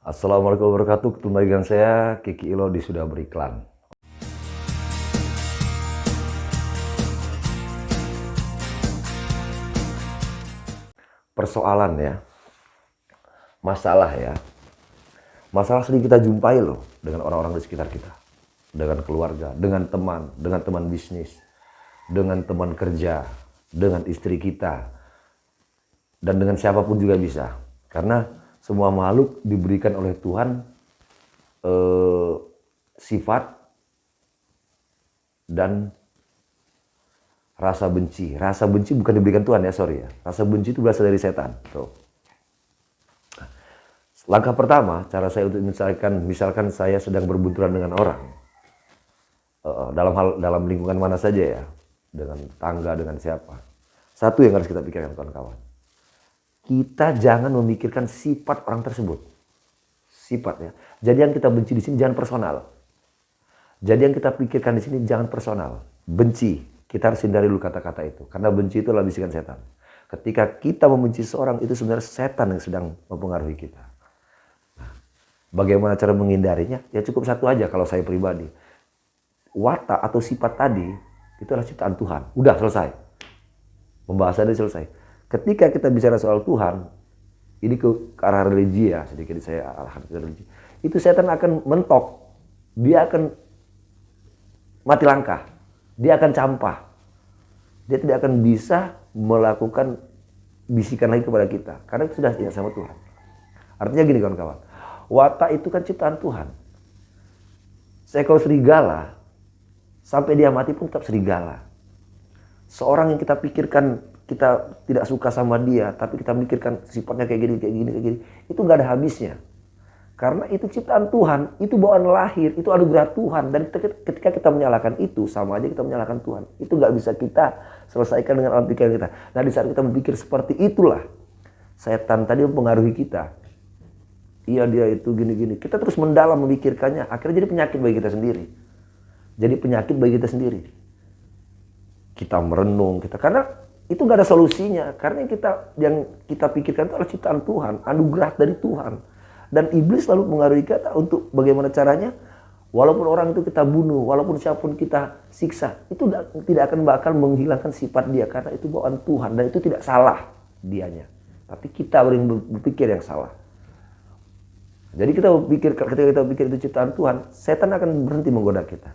Assalamualaikum warahmatullahi wabarakatuh. Ketemu lagi dengan saya, Kiki Ilo di Sudah Beriklan. Persoalan ya, masalah ya. Masalah sering kita jumpai loh dengan orang-orang di sekitar kita. Dengan keluarga, dengan teman bisnis, dengan teman kerja, dengan istri kita. Dan dengan siapapun juga bisa. Karena semua makhluk diberikan oleh Tuhan sifat dan rasa benci. Rasa benci bukan diberikan Tuhan ya, sorry ya. Rasa benci itu berasal dari setan. Tuh. Langkah pertama, cara saya untuk misalkan saya sedang berbenturan dengan orang, dalam lingkungan mana saja ya, dengan tangga, dengan siapa. Satu yang harus kita pikirkan kawan-kawan. Kita jangan memikirkan sifat orang tersebut. Sifatnya. Jadi yang kita benci di sini jangan personal. Jadi yang kita pikirkan di sini jangan personal. Benci. Kita harus hindari dulu kata-kata itu. Karena benci itu adalah bisikan setan. Ketika kita membenci seorang, itu sebenarnya setan yang sedang mempengaruhi kita. Nah, bagaimana cara menghindarinya? Ya cukup satu aja kalau saya pribadi. Watak atau sifat tadi, itu adalah ciptaan Tuhan. Udah selesai. Pembahasannya selesai. Ketika kita bicara soal Tuhan, ini ke arah religi ya, sedikit saya arahkan ke religi. Itu setan akan mentok. Dia akan mati langkah. Dia akan campah. Dia tidak akan bisa melakukan bisikan lagi kepada kita. Karena itu sudah ingat sama Tuhan. Artinya gini kawan-kawan. Watak itu kan ciptaan Tuhan. Seekor serigala, sampai dia mati pun tetap serigala. Seorang yang kita pikirkan, kita tidak suka sama dia, tapi kita mikirkan sifatnya kayak gini, itu gak ada habisnya. Karena itu ciptaan Tuhan, itu bawaan lahir, itu anugerah Tuhan. Dan ketika kita menyalahkan itu, sama aja kita menyalahkan Tuhan. Itu gak bisa kita selesaikan dengan alam pikiran kita. Nah di saat kita berpikir seperti itulah, setan tadi mempengaruhi kita. Iya dia itu gini-gini. Kita terus mendalam memikirkannya, akhirnya jadi penyakit bagi kita sendiri. Jadi penyakit bagi kita sendiri. Kita merenung, karena itu gak ada solusinya. Karena yang kita pikirkan itu adalah ciptaan Tuhan, anugerah dari Tuhan. Dan iblis selalu mengaruhi kita untuk bagaimana caranya. Walaupun orang itu kita bunuh, walaupun siapapun kita siksa, itu tidak akan bakal menghilangkan sifat dia. Karena itu bawaan Tuhan dan itu tidak salah dianya. Tapi kita yang berpikir yang salah. Jadi ketika kita pikir itu ciptaan Tuhan, setan akan berhenti menggoda kita.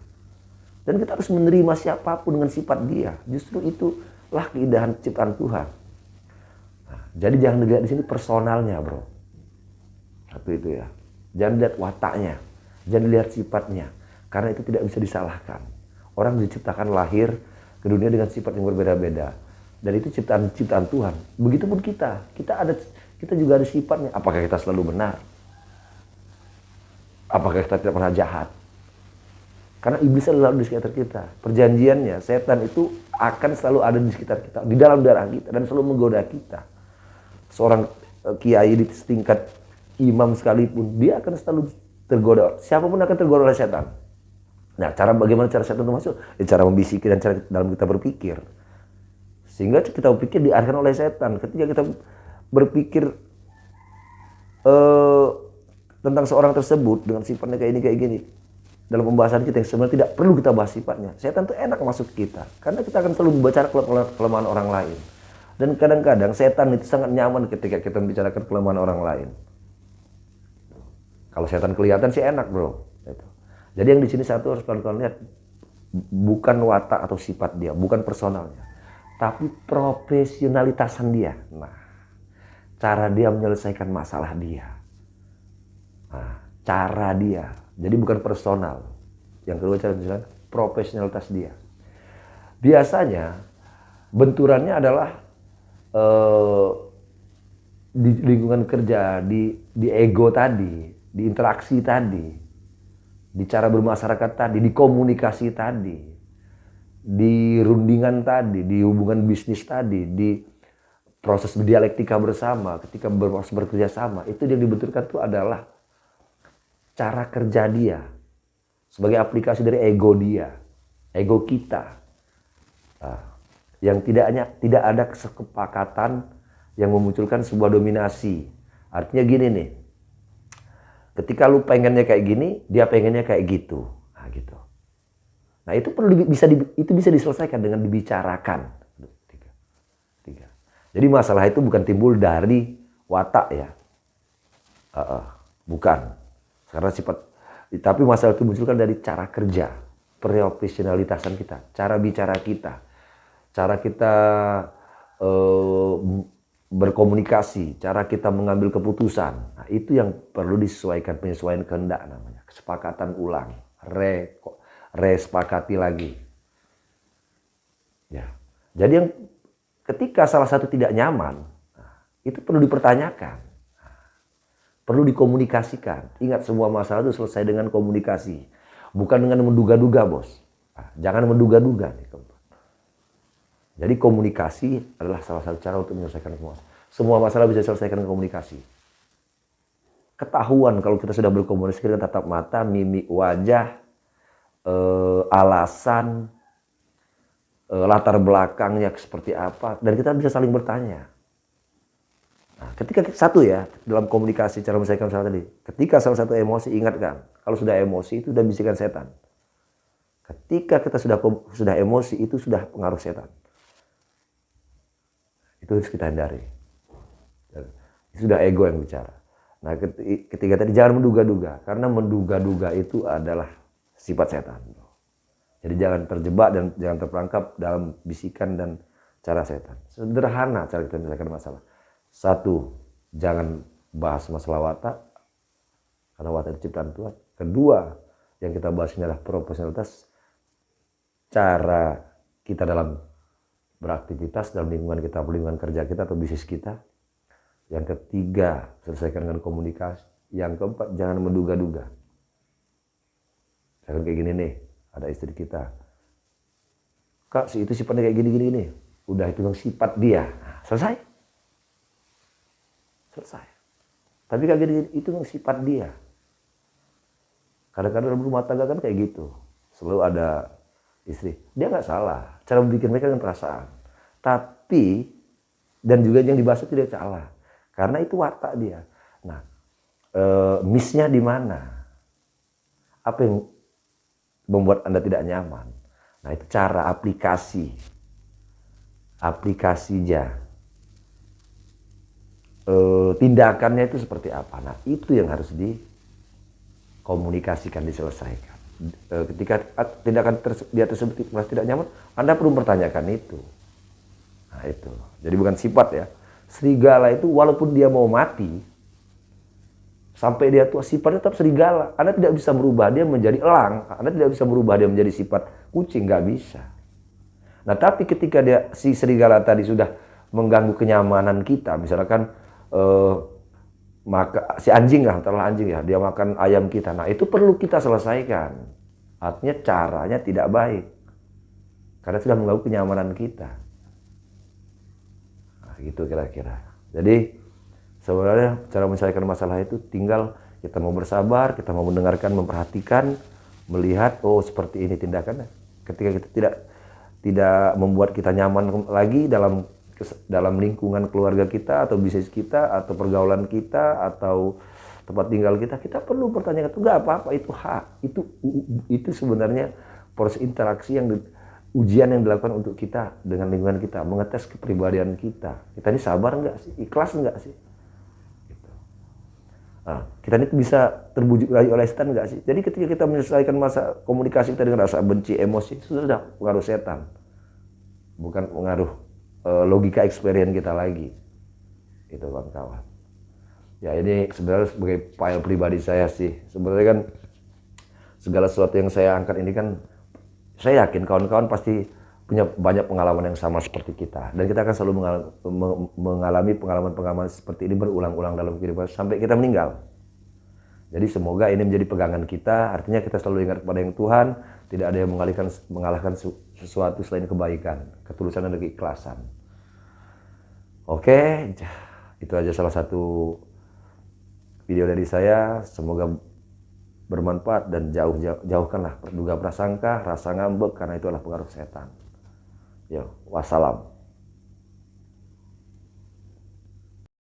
Dan kita harus menerima siapapun dengan sifat dia. Justru itulah keindahan ciptaan Tuhan. Nah, jadi jangan dilihat di sini personalnya, bro. Satu itu ya. Jangan lihat wataknya, jangan lihat sifatnya. Karena itu tidak bisa disalahkan. Orang diciptakan lahir ke dunia dengan sifat yang berbeda-beda. Dan itu ciptaan Tuhan. Begitupun kita. Kita juga ada sifatnya. Apakah kita selalu benar? Apakah kita tidak pernah jahat? Karena iblis selalu di sekitar kita. Perjanjiannya, setan itu akan selalu ada di sekitar kita. Di dalam darah kita. Dan selalu menggoda kita. Seorang kiai di setingkat imam sekalipun, dia akan selalu tergoda. Siapapun akan tergoda oleh setan. Nah, bagaimana cara setan itu masuk? Ya, cara membisiki dan cara dalam kita berpikir. Sehingga kita berpikir diarahkan oleh setan. Ketika kita berpikir tentang seorang tersebut dengan sifatnya kayak gini. Dalam pembahasan kita yang sebenarnya tidak perlu kita bahas sifatnya. Setan itu enak masuk kita. Karena kita akan selalu membaca kelemahan orang lain. Dan kadang-kadang setan itu sangat nyaman ketika kita membicarakan kelemahan orang lain. Kalau setan kelihatan sih enak, bro. Jadi yang di sini satu harus pelan-pelan lihat. Bukan watak atau sifat dia. Bukan personalnya. Tapi profesionalitasan dia. Nah, cara dia menyelesaikan masalah dia. Nah, cara dia. Jadi bukan personal. Yang kedua cara misalnya profesionalitas dia. Biasanya benturannya adalah di lingkungan kerja, di ego tadi, di interaksi tadi, di cara bermasyarakat tadi, di komunikasi tadi, di rundingan tadi, di hubungan bisnis tadi, di proses dialektika bersama, ketika bekerja sama, itu yang dibenturkan itu adalah cara kerja dia sebagai aplikasi dari ego dia, ego kita. Nah, yang tidak ada kesepakatan yang memunculkan sebuah dominasi. Artinya gini nih, Ketika lu pengennya kayak gini, dia pengennya kayak gitu. Nah, gitu. Nah, itu bisa diselesaikan dengan dibicarakan. Tiga. Jadi masalah itu bukan timbul dari watak ya. Bukan. Karena tapi masalah itu muncul kan dari cara kerja, profesionalitasan kita, cara bicara kita, cara kita berkomunikasi, cara kita mengambil keputusan. Nah, itu yang perlu disesuaikan, penyesuaian kehendak namanya. Kesepakatan ulang, sepakati lagi. Ya. Jadi yang ketika salah satu tidak nyaman, itu perlu dipertanyakan. Perlu dikomunikasikan. Ingat, semua masalah itu selesai dengan komunikasi. Bukan dengan menduga-duga, bos. Jangan menduga-duga. Jadi komunikasi adalah salah satu cara untuk menyelesaikan semua. Semua masalah bisa diselesaikan dengan komunikasi. Ketahuan kalau kita sudah berkomunikasi dengan tatap mata, mimik wajah, alasan, latar belakangnya seperti apa. Dan kita bisa saling bertanya. Nah, ketika satu ya, dalam komunikasi cara menyelesaikan masalah tadi, ketika salah satu emosi, ingatkan, kalau sudah emosi itu sudah bisikan setan. Ketika kita sudah emosi, itu sudah pengaruh setan. Itu harus kita hindari. Itu sudah ego yang bicara. Nah, ketika tadi jangan menduga-duga, karena menduga-duga itu adalah sifat setan. Jadi jangan terjebak dan jangan terperangkap dalam bisikan dan cara setan. Sederhana cara kita menyelesaikan masalah. Satu, jangan bahas masalah watak, karena watak itu ciptaan Tuhan. Kedua, yang kita bahas ini adalah profesionalitas, cara kita dalam beraktivitas dalam lingkungan kita, lingkungan kerja kita atau bisnis kita. Yang ketiga, selesaikan dengan komunikasi. Yang keempat, jangan menduga-duga. Jangan kayak gini nih, ada istri kita. Kak, si itu sifatnya kayak gini-gini nih. Udah, itu yang sifat dia. Nah, selesai. Tapi kayak gini, itu yang sifat dia. Kadang-kadang dalam rumah tangga kan kayak gitu. Selalu ada istri. Dia nggak salah. Cara berpikir mereka dengan perasaan. Tapi, dan juga yang dibahas itu dia salah. Karena itu watak dia. Nah, miss-nya di mana? Apa yang membuat Anda tidak nyaman? Nah, itu cara aplikasinya. Tindakannya itu seperti apa? Nah, itu yang harus dikomunikasikan, diselesaikan. Ketika tindakan dia tersebut merasa tidak nyaman, Anda perlu mempertanyakan itu. Nah, itu. Jadi bukan sifat ya. Serigala itu walaupun dia mau mati, sampai dia tua, sifatnya tetap serigala. Anda tidak bisa merubah dia menjadi elang. Anda tidak bisa merubah dia menjadi sifat kucing, nggak bisa. Nah, tapi ketika si serigala tadi sudah mengganggu kenyamanan kita, misalkan maka si anjing lah, taruhlah anjing ya, dia makan ayam kita. Nah, itu perlu kita selesaikan. Artinya caranya tidak baik. Karena sudah mengganggu kenyamanan kita. Nah, gitu kira-kira. Jadi sebenarnya cara menyelesaikan masalah itu tinggal kita mau bersabar, kita mau mendengarkan, memperhatikan, melihat oh seperti ini tindakannya. Ketika kita tidak membuat kita nyaman lagi dalam lingkungan keluarga kita atau bisnis kita atau pergaulan kita atau tempat tinggal kita perlu pertanyakan, itu nggak apa-apa, itu hak, itu sebenarnya proses interaksi ujian yang dilakukan untuk kita dengan lingkungan kita, mengetes kepribadian kita ini sabar nggak sih, ikhlas nggak sih, gitu. Nah, kita ini bisa terbujuk lagi oleh setan nggak sih? Jadi ketika kita menyelesaikan masa komunikasi kita dengan rasa benci, emosi, itu sudah pengaruh setan, bukan pengaruh logika experience kita lagi, itu kawan-kawan. Ya, ini sebenarnya sebagai file pribadi saya sih, sebenarnya kan segala sesuatu yang saya angkat ini kan saya yakin kawan-kawan pasti punya banyak pengalaman yang sama seperti kita, dan kita akan selalu mengalami pengalaman-pengalaman seperti ini berulang-ulang dalam kehidupan sampai kita meninggal. Jadi semoga ini menjadi pegangan kita, artinya kita selalu ingat kepada yang Tuhan, tidak ada yang mengalahkan sesuatu selain kebaikan, ketulusan dan keikhlasan. Oke, itu aja salah satu video dari saya, semoga bermanfaat dan jauhkanlah praduga prasangka, rasa ngambek, karena itu adalah pengaruh setan. Yo, wassalam.